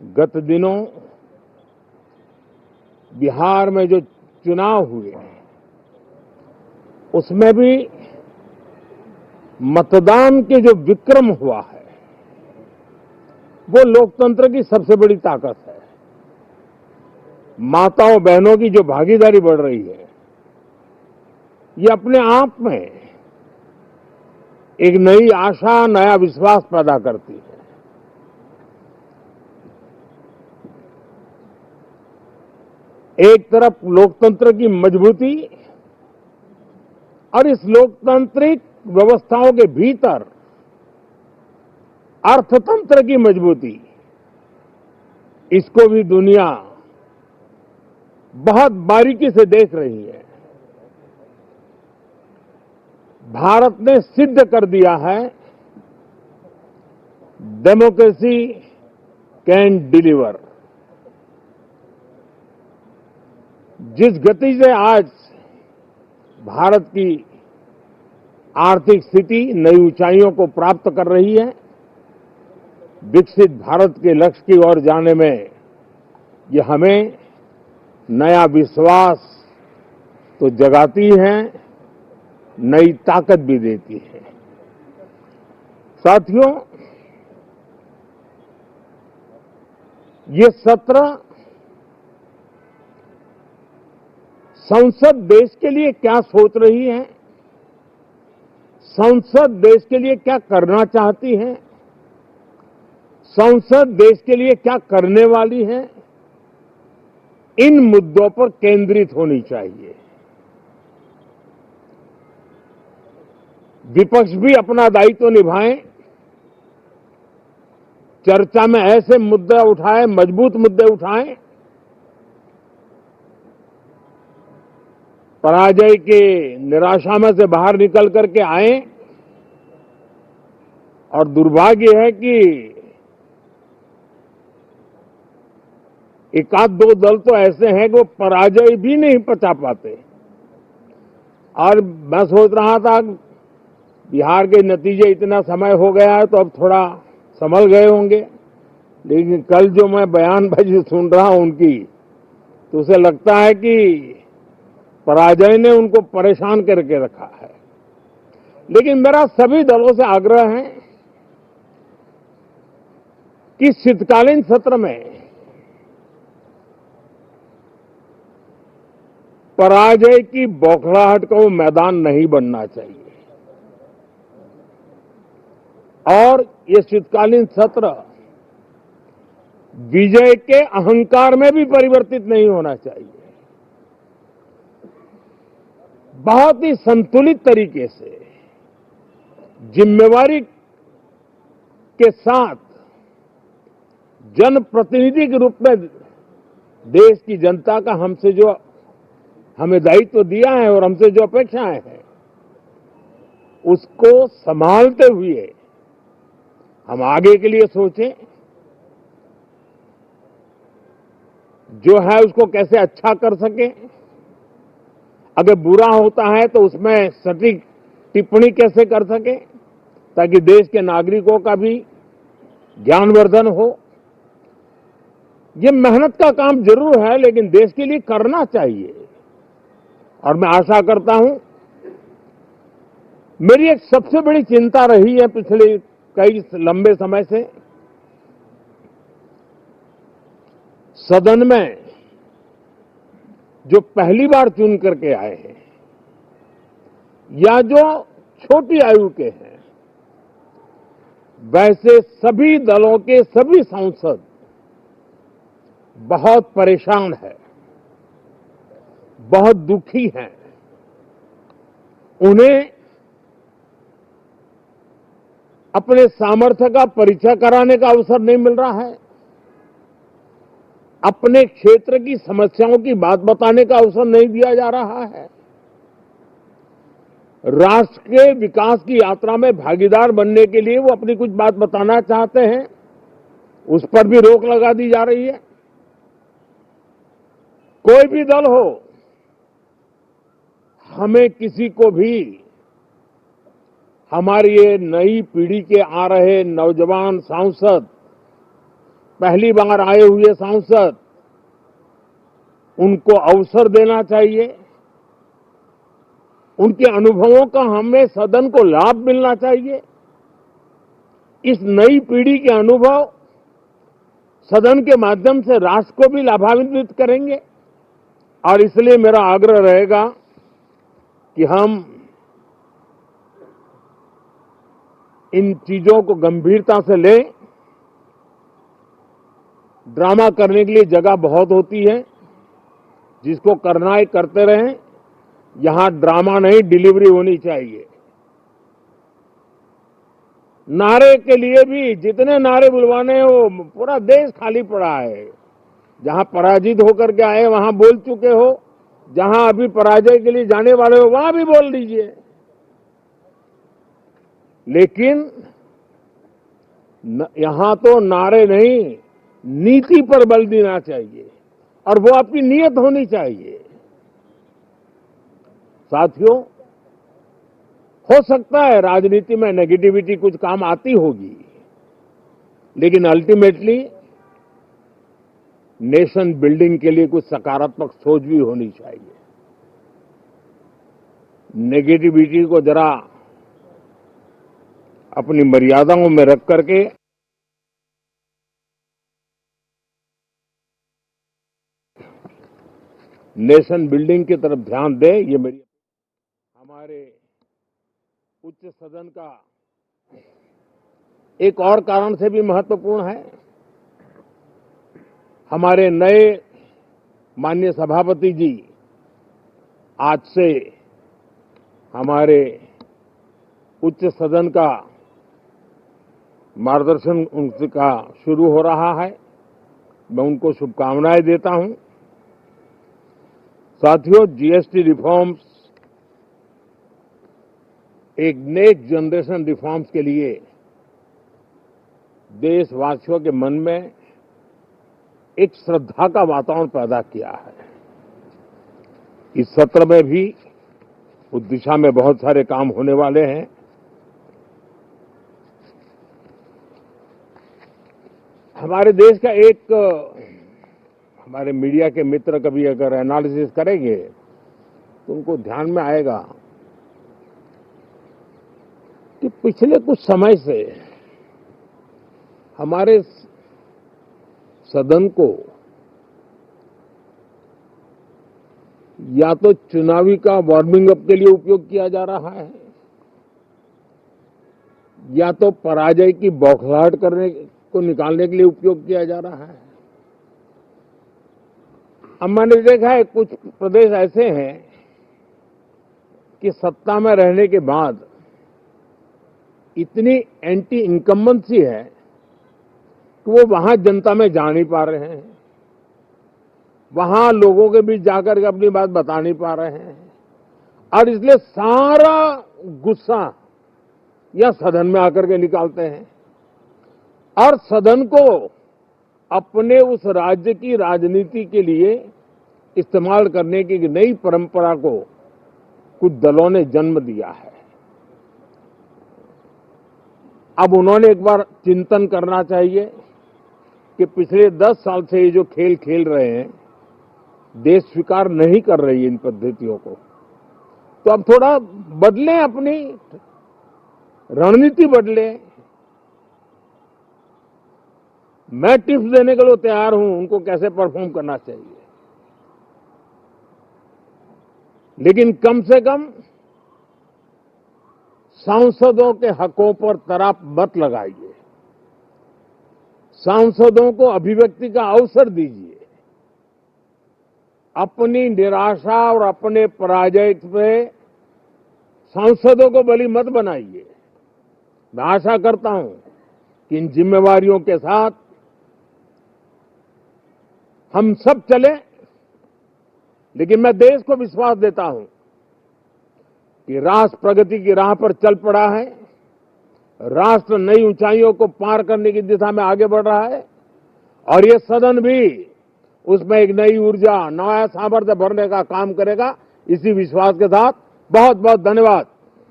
गत दिनों बिहार में जो चुनाव हुए उसमें भी मतदान के जो विक्रम हुआ है वो लोकतंत्र की सबसे बड़ी ताकत है। माताओं बहनों की जो भागीदारी बढ़ रही है ये अपने आप में एक नई आशा, नया विश्वास पैदा करती है। एक तरफ लोकतंत्र की मजबूती और इस लोकतांत्रिक व्यवस्थाओं के भीतर अर्थतंत्र की मजबूती, इसको भी दुनिया बहुत बारीकी से देख रही है। भारत ने सिद्ध कर दिया है डेमोक्रेसी कैन डिलीवर। जिस गति से आज भारत की आर्थिक स्थिति नई ऊंचाइयों को प्राप्त कर रही है, विकसित भारत के लक्ष्य की ओर जाने में ये हमें नया विश्वास तो जगाती है, नई ताकत भी देती है। साथियों, ये सत्र संसद देश के लिए क्या सोच रही है, संसद देश के लिए क्या करना चाहती है, संसद देश के लिए क्या करने वाली है, इन मुद्दों पर केंद्रित होनी चाहिए। विपक्ष भी अपना दायित्व निभाएं, चर्चा में ऐसे मुद्दे उठाएं, मजबूत मुद्दे उठाएं, पराजय के निराशा में से बाहर निकल करके आए। और दुर्भाग्य है कि एक आध दो दल तो ऐसे हैं कि वो पराजय भी नहीं पचा पाते। और मैं सोच रहा था बिहार के नतीजे इतना समय हो गया है तो अब थोड़ा संभल गए होंगे, लेकिन कल जो मैं बयानबाजी सुन रहा हूं उनकी, तो उसे लगता है कि पराजय ने उनको परेशान करके रखा है। लेकिन मेरा सभी दलों से आग्रह है कि शीतकालीन सत्र में पराजय की बौखलाहट का वो मैदान नहीं बनना चाहिए। और ये शीतकालीन सत्र विजय के अहंकार में भी परिवर्तित नहीं होना चाहिए। बहुत ही संतुलित तरीके से, जिम्मेवारी के साथ, जनप्रतिनिधि के रूप में देश की जनता का हमसे जो हमें दायित्व दिया है और हमसे जो अपेक्षाएं हैं उसको संभालते हुए हम आगे के लिए सोचें। जो है उसको कैसे अच्छा कर सकें, अगर बुरा होता है तो उसमें सटीक टिप्पणी कैसे कर सके ताकि देश के नागरिकों का भी ज्ञानवर्धन हो। ये मेहनत का काम जरूर है, लेकिन देश के लिए करना चाहिए। और मैं आशा करता हूं, मेरी एक सबसे बड़ी चिंता रही है पिछले कई लंबे समय से, सदन में जो पहली बार चुन करके आए हैं या जो छोटी आयु के हैं, वैसे सभी दलों के सभी सांसद बहुत परेशान हैं, बहुत दुखी हैं। उन्हें अपने सामर्थ्य का परिचय कराने का अवसर नहीं मिल रहा है, अपने क्षेत्र की समस्याओं की बात बताने का अवसर नहीं दिया जा रहा है। राष्ट्र के विकास की यात्रा में भागीदार बनने के लिए वो अपनी कुछ बात बताना चाहते हैं, उस पर भी रोक लगा दी जा रही है। कोई भी दल हो, हमें किसी को भी हमारी ये नई पीढ़ी के आ रहे नौजवान सांसद पहली बार आए हुए सांसद, उनको अवसर देना चाहिए। उनके अनुभवों का हमें सदन को लाभ मिलना चाहिए। इस नई पीढ़ी के अनुभव सदन के माध्यम से राष्ट्र को भी लाभान्वित करेंगे। और इसलिए मेरा आग्रह रहेगा कि हम इन चीजों को गंभीरता से लें। ड्रामा करने के लिए जगह बहुत होती है, जिसको करना है करते रहें। यहां ड्रामा नहीं, डिलीवरी होनी चाहिए। नारे के लिए भी जितने नारे बुलवाने हैं, वो पूरा देश खाली पड़ा है। जहां पराजित होकर के आए वहां बोल चुके हो, जहां अभी पराजय के लिए जाने वाले हो वहां भी बोल दीजिए। लेकिन यहां तो नारे नहीं, नीति पर बल देना चाहिए और वो आपकी नीयत होनी चाहिए। साथियों, हो सकता है राजनीति में नेगेटिविटी कुछ काम आती होगी, लेकिन अल्टीमेटली नेशन बिल्डिंग के लिए कुछ सकारात्मक सोच भी होनी चाहिए। नेगेटिविटी को जरा अपनी मर्यादाओं में रख करके नेशन बिल्डिंग की तरफ ध्यान दें। ये मेरी हमारे उच्च सदन का एक और कारण से भी महत्वपूर्ण है। हमारे नए माननीय सभापति जी आज से हमारे उच्च सदन का मार्गदर्शन उनका शुरू हो रहा है। मैं उनको शुभकामनाएं देता हूं। साथियों, जीएसटी रिफॉर्म्स एक नेक्स्ट जनरेशन रिफॉर्म्स के लिए देशवासियों के मन में एक श्रद्धा का वातावरण पैदा किया है। इस सत्र में भी उस दिशा में बहुत सारे काम होने वाले हैं। हमारे देश का एक हमारे मीडिया के मित्र कभी अगर एनालिसिस करेंगे तो उनको ध्यान में आएगा कि पिछले कुछ समय से हमारे सदन को या तो चुनावी का वार्मिंग अप के लिए उपयोग किया जा रहा है, या तो पराजय की बौखलाहट करने को निकालने के लिए उपयोग किया जा रहा है। अब मैंने देखा है कुछ प्रदेश ऐसे हैं कि सत्ता में रहने के बाद इतनी एंटी इनकम्बेंसी है कि वो वहां जनता में जा नहीं पा रहे हैं, वहां लोगों के बीच जाकर के अपनी बात बता नहीं पा रहे हैं, और इसलिए सारा गुस्सा या सदन में आकर के निकालते हैं और सदन को अपने उस राज्य की राजनीति के लिए इस्तेमाल करने की नई परंपरा को कुछ दलों ने जन्म दिया है। अब उन्होंने एक बार चिंतन करना चाहिए कि पिछले 10 साल से ये जो खेल खेल रहे हैं, देश स्वीकार नहीं कर रही है इन पद्धतियों को। तो अब थोड़ा बदलें, अपनी रणनीति बदलें। मैं टिप्स देने के लिए तैयार हूं उनको कैसे परफॉर्म करना चाहिए, लेकिन कम से कम सांसदों के हकों पर तराप मत लगाइए। सांसदों को अभिव्यक्ति का अवसर दीजिए। अपनी निराशा और अपने पराजय पे सांसदों को बलि मत बनाइए। मैं आशा करता हूं कि इन जिम्मेवारियों के साथ हम सब चलें, लेकिन मैं देश को विश्वास देता हूं कि राष्ट्र प्रगति की राह पर चल पड़ा है। राष्ट्र नई ऊंचाइयों को पार करने की दिशा में आगे बढ़ रहा है और ये सदन भी उसमें एक नई ऊर्जा, नया सामर्थ्य भरने का काम करेगा। इसी विश्वास के साथ बहुत बहुत धन्यवाद।